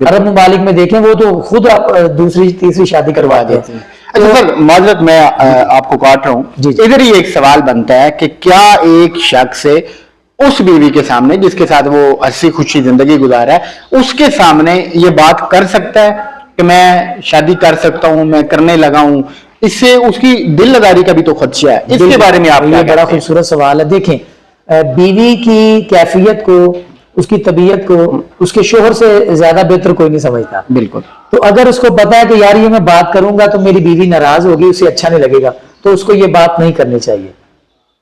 عرب ممالک میں دیکھیں وہ تو خود دوسری تیسری شادی کروا دیتے ہیں. اچھا سر معذرت میں آپ کو کاٹ رہا ہوں. ادھر ہی ایک سوال بنتا ہے کہ کیا ایک شخص اس بیوی کے سامنے جس کے ساتھ وہ ہنسی خوشی زندگی گزارا ہے اس کے سامنے یہ بات کر سکتا ہے کہ میں شادی کر سکتا ہوں, میں کرنے لگا ہوں؟ اس سے اس کی دل لگاری کا بھی تو خدشہ ہے. اس کے بارے میں آپ یہ بڑا خوبصورت سوال ہے. دیکھیں بیوی کی کیفیت کو, اس کی طبیعت کو اس کے شوہر سے زیادہ بہتر کوئی نہیں سمجھتا. بالکل. تو اگر اس کو پتا ہے کہ یار یہ میں بات کروں گا تو میری بیوی ناراض ہوگی, اسے اچھا نہیں لگے گا, تو اس کو یہ بات نہیں کرنی چاہیے.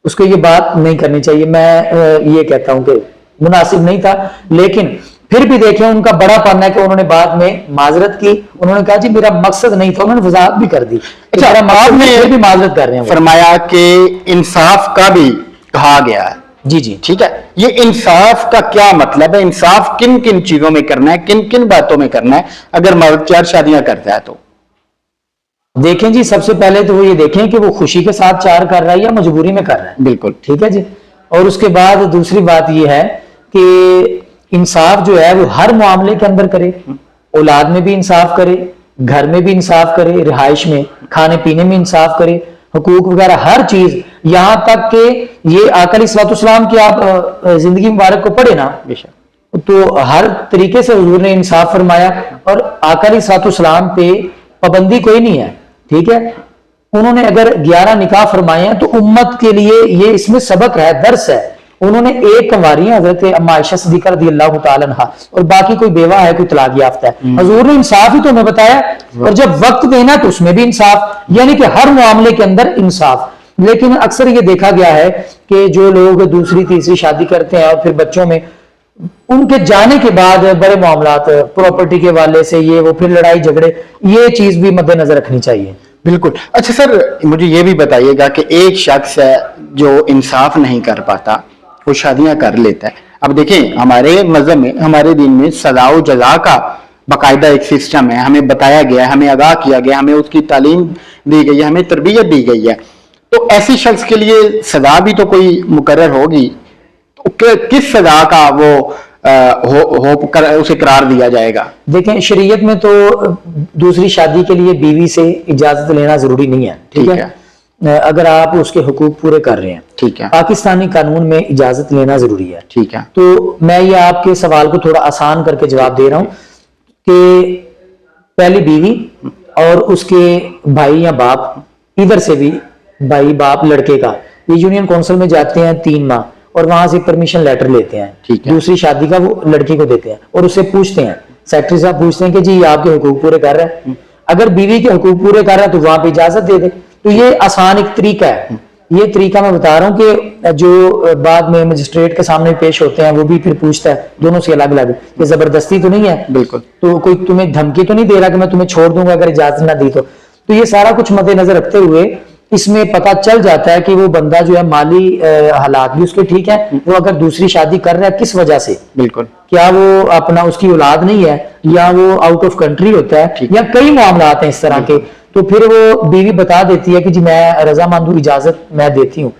اس کو یہ بات نہیں کرنی چاہیے. میں یہ کہتا ہوں کہ مناسب نہیں تھا. لیکن پھر بھی دیکھیں ان کا بڑا پن ہے کہ انہوں نے بعد میں معذرت کی. انہوں نے کہا جی میرا مقصد نہیں تھا, انہوں نے وضاحت بھی کر دی. اچھا آپ نے بھی معذرت کر رہے ہیں فرمایا کہ انصاف کا بھی کہا گیا ہے. جی جی ٹھیک ہے, یہ انصاف کا کیا مطلب ہے؟ انصاف کن کن چیزوں میں کرنا ہے, کن کن باتوں میں کرنا ہے اگر مرد 4 شادیاں کرتا ہے تو؟ دیکھیں جی سب سے پہلے تو وہ یہ دیکھیں کہ وہ خوشی کے ساتھ 4 کر رہا ہے یا مجبوری میں کر رہا ہے. بالکل ٹھیک ہے جی. اور اس کے بعد دوسری بات یہ ہے کہ انصاف جو ہے وہ ہر معاملے کے اندر کرے. اولاد میں بھی انصاف کرے, گھر میں بھی انصاف کرے, رہائش میں, کھانے پینے میں انصاف کرے, حقوق وغیرہ ہر چیز, یہاں تک کہ یہ آقا علیہ الصلوۃ والسلام کی آپ زندگی مبارک کو پڑھے نا تو ہر طریقے سے حضور نے انصاف فرمایا. اور آقا علیہ الصلوۃ والسلام پہ پابندی کوئی نہیں ہے. ٹھیک ہے, انہوں نے اگر 11 نکاح فرمائے ہیں تو امت کے لیے یہ اس میں سبق ہے, درس ہے. انہوں نے ایک کنواری حضرت اما عائشہ صدیقہ رضی اللہ تعالی عنہا, اور باقی کوئی بیوہ ہے, کوئی طلاق یافتہ ہے. حضور نے انصاف ہی تو ہمیں بتایا. اور جب وقت دینا تو اس میں بھی انصاف, یعنی کہ ہر معاملے کے اندر انصاف. لیکن اکثر یہ دیکھا گیا ہے کہ جو لوگ دوسری تیسری شادی کرتے ہیں اور پھر بچوں میں ان کے جانے کے بعد بڑے معاملات پراپرٹی کے والے سے یہ وہ, پھر لڑائی جھگڑے, یہ چیز بھی مد نظر رکھنی چاہیے. بالکل. اچھا سر مجھے یہ بھی بتائیے گا کہ ایک شخص ہے جو انصاف نہیں کر پاتا, وہ شادیاں کر لیتا ہے. اب دیکھیں ہمارے مذہب میں, ہمارے دین میں سزا و جزا کا باقاعدہ ایک سسٹم ہے. ہمیں بتایا گیا ہے, ہمیں آگاہ کیا گیا, ہمیں اس کی تعلیم دی گئی ہے, ہمیں تربیت دی گئی ہے. تو ایسی شخص کے لیے سزا بھی تو کوئی مقرر ہوگی. کس سزا کا وہ اسے قرار دیا جائے گا؟ دیکھیں شریعت میں تو دوسری شادی کے لیے بیوی سے اجازت لینا ضروری نہیں ہے. ٹھیک ہے, اگر آپ اس کے حقوق پورے کر رہے ہیں. ٹھیک ہے. پاکستانی قانون میں اجازت لینا ضروری ہے. ٹھیک ہے. تو میں یہ آپ کے سوال کو تھوڑا آسان کر کے جواب دے رہا ہوں کہ پہلی بیوی اور اس کے بھائی یا باپ, ادھر سے بھی بھائی باپ لڑکے کا, یہ یونین کونسل میں جاتے ہیں 3 ماہ اور وہاں سے پرمیشن لیٹر لیتے ہیں. دوسری شادی کا وہ لڑکی کو دیتے ہیں اور اسے پوچھتے ہیں, سیکرٹری صاحب پوچھتے ہیں کہ جی آپ کے حقوق پورے کر رہے ہیں. اگر بیوی کے حقوق پورے کر رہا ہے تو وہاں پہ اجازت دے دے. تو یہ آسان ایک طریقہ ہے. یہ طریقہ میں بتا رہا ہوں کہ جو بعد میں مجسٹریٹ کے سامنے پیش ہوتے ہیں وہ بھی پھر پوچھتا ہے, دونوں سے الگ الگ. یہ زبردستی تو نہیں ہے. بالکل. تو کوئی تمہیں دھمکی تو نہیں دے رہا کہ میں تمہیں چھوڑ دوں گا اگر اجازت نہ دی تو یہ سارا کچھ مد نظر رکھتے ہوئے اس میں پتا چل جاتا ہے کہ وہ بندہ جو ہے مالی حالات بھی اس کے ٹھیک ہے. وہ اگر دوسری شادی کر رہا ہے کس وجہ سے, بالکل, کیا وہ اپنا اس کی اولاد نہیں ہے یا وہ آؤٹ آف کنٹری ہوتا ہے یا کئی معاملات ہیں اس طرح کے, تو پھر وہ بیوی بتا دیتی ہے کہ جی میں رضامند ہوں, اجازت میں دیتی ہوں.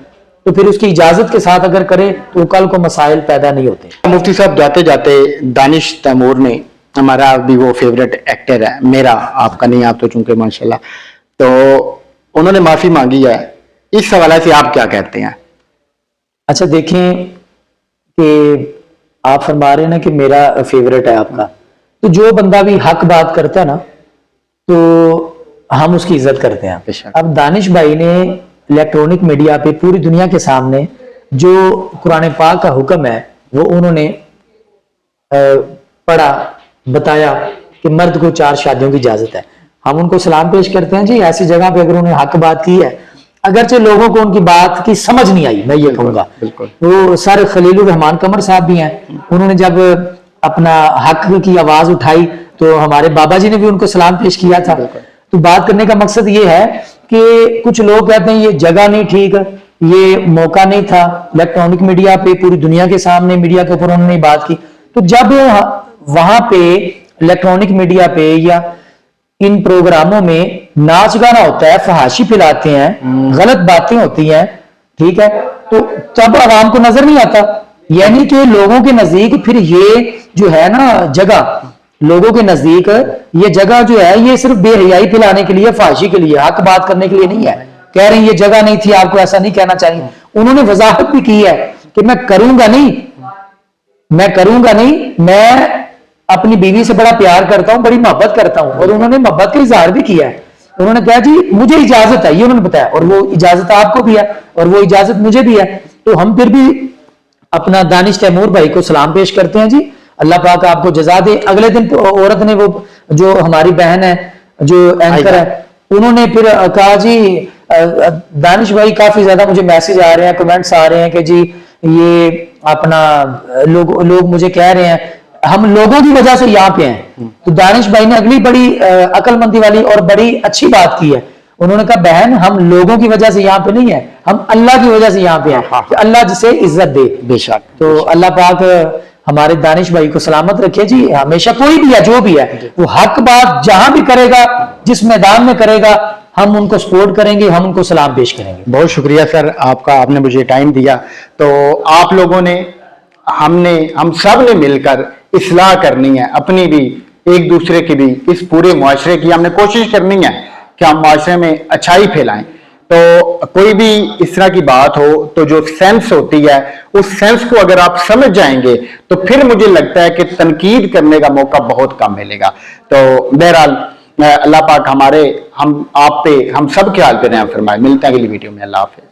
تو پھر اس کی اجازت کے ساتھ اگر کرے تو کل کو مسائل پیدا نہیں ہوتے. مفتی صاحب جاتے جاتے دانش تیمور نے, ہمارا بھی وہ فیوریٹ ایکٹر ہے, میرا, آپ کا نہیں, آپ تو چونکہ ماشاءاللہ, تو انہوں نے معافی مانگی ہے. اس حوالے سے آپ کیا کہتے ہیں؟ اچھا دیکھیں کہ آپ فرما رہے ہیں نا کہ میرا فیوریٹ ہے آپ کا, تو جو بندہ بھی حق بات کرتا ہے نا تو ہم اس کی عزت کرتے ہیں. اب دانش بھائی نے الیکٹرونک میڈیا پہ پوری دنیا کے سامنے جو قرآن پاک کا حکم ہے وہ انہوں نے پڑھا, بتایا کہ مرد کو 4 شادیوں کی اجازت ہے. ہم ان کو سلام پیش کرتے ہیں. جی ایسی جگہ پہ اگر انہوں نے حق بات کی ہے, اگرچہ لوگوں کو ان کی بات کی سمجھ نہیں آئی, میں یہ کہوں گا. وہ سر خلیل الرحمان قمر صاحب بھی ہیں, انہوں نے جب اپنا حق کی آواز اٹھائی تو ہمارے بابا جی نے بھی ان کو سلام پیش کیا تھا. تو بات کرنے کا مقصد یہ ہے کہ کچھ لوگ کہتے ہیں یہ جگہ نہیں ٹھیک, یہ موقع نہیں تھا. الیکٹرانک میڈیا پہ پوری دنیا کے سامنے میڈیا کے اوپر انہوں نے بات کی. تو جب وہاں پہ الیکٹرانک میڈیا پہ یا ان پروگراموں میں ناچ گانا ہوتا ہے, فحاشی پھیلاتے ہیں, غلط باتیں ہوتی ہیں, ٹھیک ہے, تو تب عوام کو نظر نہیں آتا. یعنی کہ لوگوں کے نزدیک پھر یہ جو ہے نا جگہ لوگوں کے نزدیک یہ جگہ جو ہے یہ صرف بے حیائی پھیلانے کے لیے، فحاشی کے لیے، حق بات کرنے کے لیے نہیں ہے. کہہ رہے ہیں یہ جگہ نہیں تھی، آپ کو ایسا نہیں کہنا چاہیے. انہوں نے وضاحت بھی کی ہے کہ میں کروں گا نہیں، میں اپنی بیوی سے بڑا پیار کرتا ہوں، بڑی محبت کرتا ہوں. اور انہوں نے محبت کا اظہار بھی کیا ہے. انہوں نے کہا جی مجھے اجازت ہے، یہ انہوں نے بتایا، اور وہ اجازت آپ کو بھی ہے اور وہ اجازت مجھے بھی ہے. تو ہم پھر بھی اپنا دانش تیمور بھائی کو سلام پیش کرتے ہیں. جی اللہ پاک آپ کو جزا دے. اگلے دن عورت نے، وہ جو ہماری بہن ہے جو اینکر ہے، انہوں نے پھر کہا جی دانش بھائی کافی زیادہ مجھے میسج آ رہے ہیں، کمنٹس آ رہے ہیں کہ جی یہ اپنا لوگ مجھے کہہ رہے ہیں ہم لوگوں کی وجہ سے یہاں پہ ہیں. تو دانش بھائی نے اگلی بڑی عقل مندی والی اور بڑی اچھی بات کی ہے. انہوں نے کہا بہن ہم لوگوں کی وجہ سے یہاں پہ نہیں ہیں، ہم اللہ کی وجہ سے یہاں پہ ہیں کہ اللہ جسے عزت دے. بے شک. تو اللہ پاک ہمارے دانش بھائی کو سلامت رکھے. جی ہمیشہ کوئی بھی ہے جو بھی ہے وہ حق بات جہاں بھی کرے گا، جس میدان میں کرے گا، ہم ان کو سپورٹ کریں گے، ہم ان کو سلام پیش کریں گے. بہت شکریہ سر آپ کا، آپ نے مجھے ٹائم دیا. تو آپ لوگوں نے، ہم سب نے مل کر اصلاح کرنی ہے اپنی بھی، ایک دوسرے کی بھی، اس پورے معاشرے کی ہم نے کوشش کرنی ہے کہ ہم معاشرے میں اچھائی پھیلائیں. تو کوئی بھی اس طرح کی بات ہو تو جو سینس ہوتی ہے اس سینس کو اگر آپ سمجھ جائیں گے تو پھر مجھے لگتا ہے کہ تنقید کرنے کا موقع بہت کم ملے گا. تو بہرحال اللہ پاک ہم آپ پہ، ہم سب کے حال پہ رحم فرمائے. ملتے ہیں اگلی ویڈیو میں. اللہ حافظ.